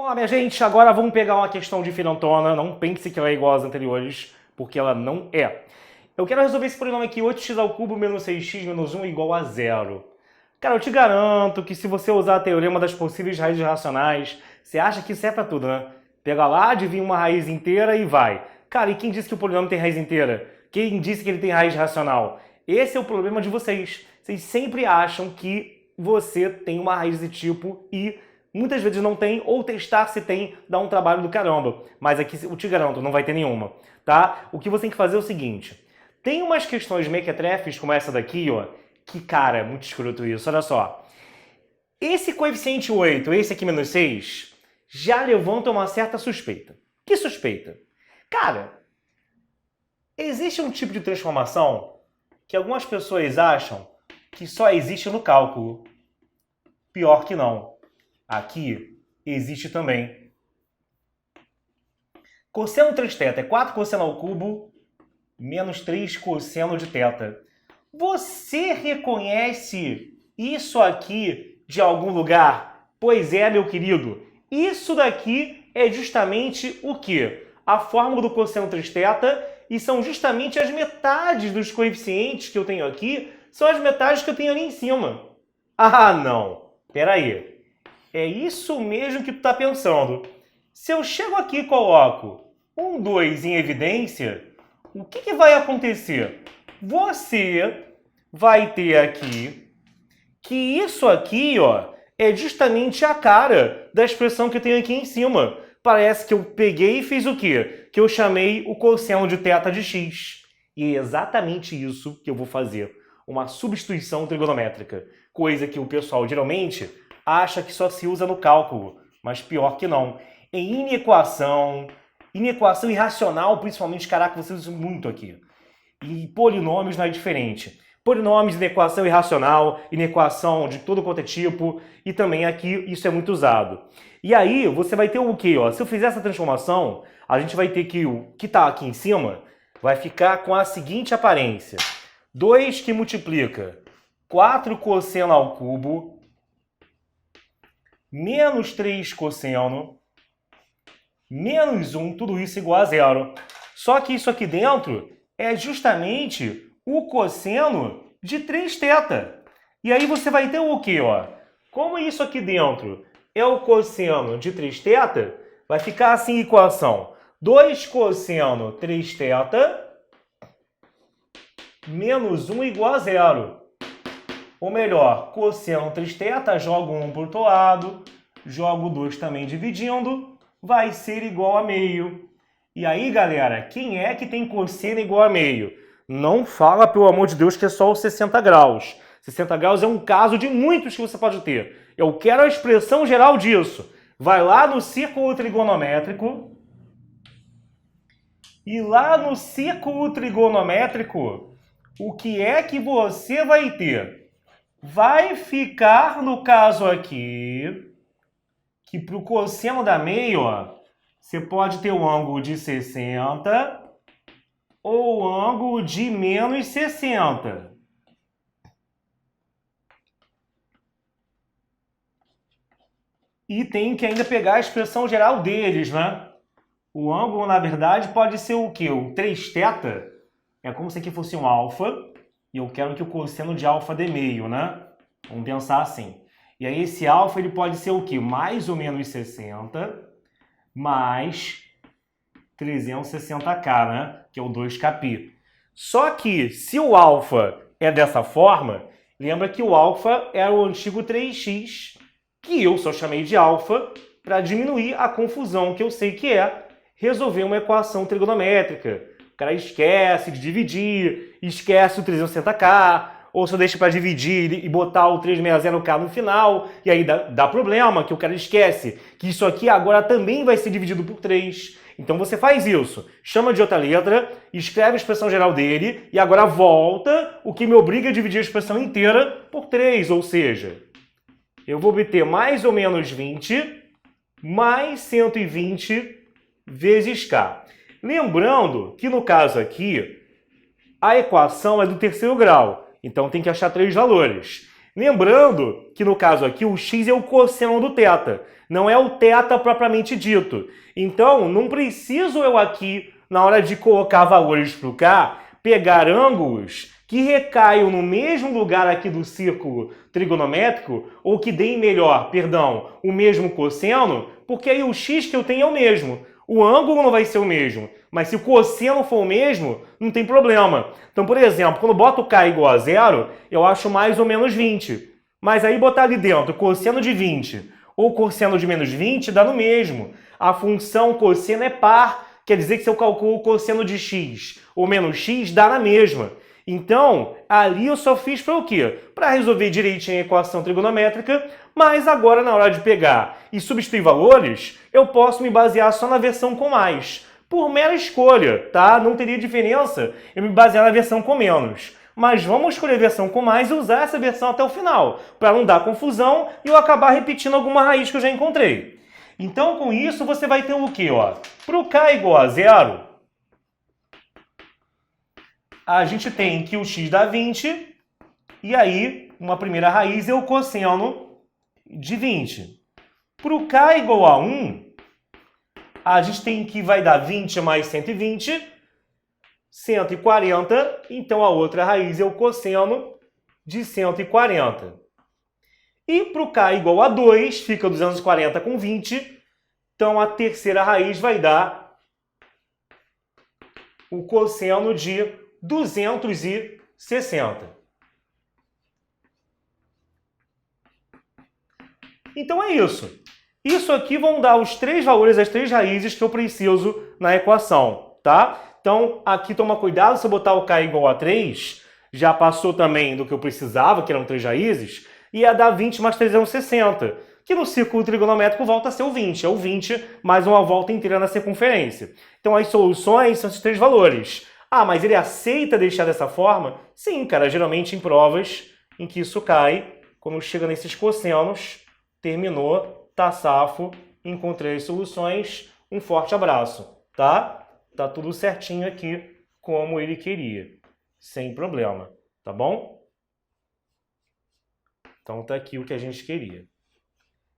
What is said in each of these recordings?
lá, minha gente, agora vamos pegar uma questão diferentona. Não pense que ela é igual às anteriores, porque ela não é. Eu quero resolver esse polinômio aqui, 8x² menos 6x menos 1 igual a 0. Cara, eu te garanto que se você usar o teorema das possíveis raízes racionais, você acha que isso é pra tudo, né? Pega lá, adivinha uma raiz inteira e vai. Cara, e quem disse que o polinômio tem raiz inteira? Quem disse que ele tem raiz racional? Esse é o problema de vocês. Vocês sempre acham que você tem uma raiz desse tipo e muitas vezes não tem, ou testar se tem dá um trabalho do caramba. Mas aqui eu te garanto, não vai ter nenhuma, tá? O que você tem que fazer é o seguinte. Tem umas questões mequetrefes como essa daqui, ó, que, cara, é muito escroto isso. Olha só. Esse coeficiente 8, esse aqui menos 6, já levanta uma certa suspeita. Que suspeita? Cara, existe um tipo de transformação que algumas pessoas acham que só existe no cálculo. Pior que não. Aqui existe também. Cosseno 3θ é 4 cosseno ao cubo menos 3 cosseno de θ. Você reconhece isso aqui de algum lugar? Pois é, meu querido. Isso daqui é justamente o quê? A fórmula do cosseno 3θ, e são justamente as metades dos coeficientes que eu tenho aqui, são as metades que eu tenho ali em cima. Ah, não. Pera aí. É isso mesmo que tu está pensando. Se eu chego aqui e coloco 1, 2 em evidência, o que vai acontecer? Você vai ter aqui que isso aqui, ó, é justamente a cara da expressão que eu tenho aqui em cima. Parece que eu peguei e fiz o quê? Que eu chamei o cosseno de θ de x. E é exatamente isso que eu vou fazer. Uma substituição trigonométrica. Coisa que o pessoal geralmente acha que só se usa no cálculo. Mas pior que não. Em inequação irracional, principalmente, caraca, você usa muito aqui. E polinômios não é diferente. Polinômios, inequação irracional, inequação de todo quanto é tipo, e também aqui isso é muito usado. E aí você vai ter o quê? Ó? Se eu fizer essa transformação, a gente vai ter que o que está aqui em cima vai ficar com a seguinte aparência. 2 que multiplica 4 cosseno ao cubo menos 3 cosseno menos 1, tudo isso igual a 0. Só que isso aqui dentro é justamente o cosseno de 3θ. E aí você vai ter o quê? Ó? Como isso aqui dentro é o cosseno de 3θ, vai ficar assim a equação. 2 cosseno 3θ menos 1 igual a 0. Ou melhor, cosseno 3θ, jogo 1 para o outro lado, jogo 2 também dividindo, vai ser igual a meio. E aí, galera, quem é que tem cosseno igual a meio? Não fala, pelo amor de Deus, que é só os 60 graus. 60 graus é um caso de muitos que você pode ter. Eu quero a expressão geral disso. Vai lá no círculo trigonométrico. E lá no círculo trigonométrico, o que é que você vai ter? Vai ficar, no caso aqui, que para o cosseno da meio, ó, você pode ter o ângulo de 60 ou o ângulo de menos 60. E tem que ainda pegar a expressão geral deles, né? O ângulo, na verdade, pode ser o quê? O 3θ é como se aqui fosse um alfa, e eu quero que o cosseno de alfa dê meio, né? Vamos pensar assim. E aí esse alfa ele pode ser o quê? Mais ou menos 60 mais 360k, né? Que é o 2kπ. Só que se o alfa é dessa forma, lembra que o alfa era o antigo 3x, que eu só chamei de alfa para diminuir a confusão que eu sei que é resolver uma equação trigonométrica. O cara esquece de dividir, esquece o 360k, ou só deixa para dividir e botar o 360k no final, e aí dá problema, que o cara esquece que isso aqui agora também vai ser dividido por 3. Então você faz isso, chama de outra letra, escreve a expressão geral dele, e agora volta, o que me obriga a dividir a expressão inteira por 3, ou seja, eu vou obter mais ou menos 20 mais 120 vezes k. Lembrando que no caso aqui, a equação é do terceiro grau, então tem que achar 3 valores. Lembrando que no caso aqui o x é o cosseno do θ, não é o θ propriamente dito. Então, não preciso eu aqui, na hora de colocar valores para o k, pegar ângulos que recaiam no mesmo lugar aqui do círculo trigonométrico, ou que deem melhor, perdão, o mesmo cosseno, porque aí o x que eu tenho é o mesmo. O ângulo não vai ser o mesmo, mas se o cosseno for o mesmo, não tem problema. Então, por exemplo, quando eu boto k igual a zero, eu acho mais ou menos 20. Mas aí botar ali dentro cosseno de 20 ou cosseno de menos 20 dá no mesmo. A função cosseno é par, quer dizer que se eu calculo o cosseno de x ou menos x, dá na mesma. Então, ali eu só fiz para o quê? Para resolver direitinho a equação trigonométrica, mas agora na hora de pegar e substituir valores, eu posso me basear só na versão com mais. Por mera escolha, tá? Não teria diferença eu me basear na versão com menos. Mas vamos escolher a versão com mais e usar essa versão até o final, para não dar confusão e eu acabar repetindo alguma raiz que eu já encontrei. Então, com isso, você vai ter o quê? Para o k igual a zero, a gente tem que o x dá 20, e aí uma primeira raiz é o cosseno de 20. Para o k igual a 1, a gente tem que vai dar 20 mais 120, 140, então a outra raiz é o cosseno de 140. E para o k igual a 2, fica 240 com 20, então a terceira raiz vai dar o cosseno de 260. Então é isso. Isso aqui vão dar os três valores, as três raízes que eu preciso na equação, tá? Então, aqui toma cuidado, se eu botar o k igual a 3, já passou também do que eu precisava, que eram três raízes, ia dar 20 mais 360, que no círculo trigonométrico volta a ser o 20. É o 20 mais uma volta inteira na circunferência. Então, as soluções são esses três valores. Ah, mas ele aceita deixar dessa forma? Sim, cara, geralmente em provas em que isso cai, quando chega nesses cossenos, terminou, tá safo, encontrei as soluções, um forte abraço, tá? Tá tudo certinho aqui, como ele queria, sem problema, tá bom? Então tá aqui o que a gente queria.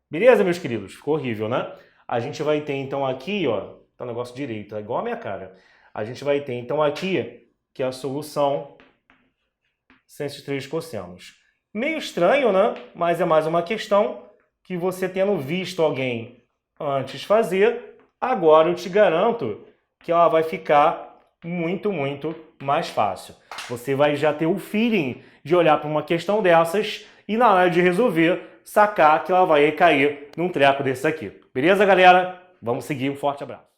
Beleza, meus queridos? Ficou horrível, né? A gente vai ter então aqui, ó, tá o negócio direito, é igual a minha cara. A gente vai ter então aqui, que é a solução sem esses três cossenos. Meio estranho, né? Mas é mais uma questão que você tendo visto alguém antes fazer, agora eu te garanto que ela vai ficar muito, muito mais fácil. Você vai já ter o feeling de olhar para uma questão dessas e na hora de resolver, sacar que ela vai cair num treco desse aqui. Beleza, galera? Vamos seguir. Um forte abraço.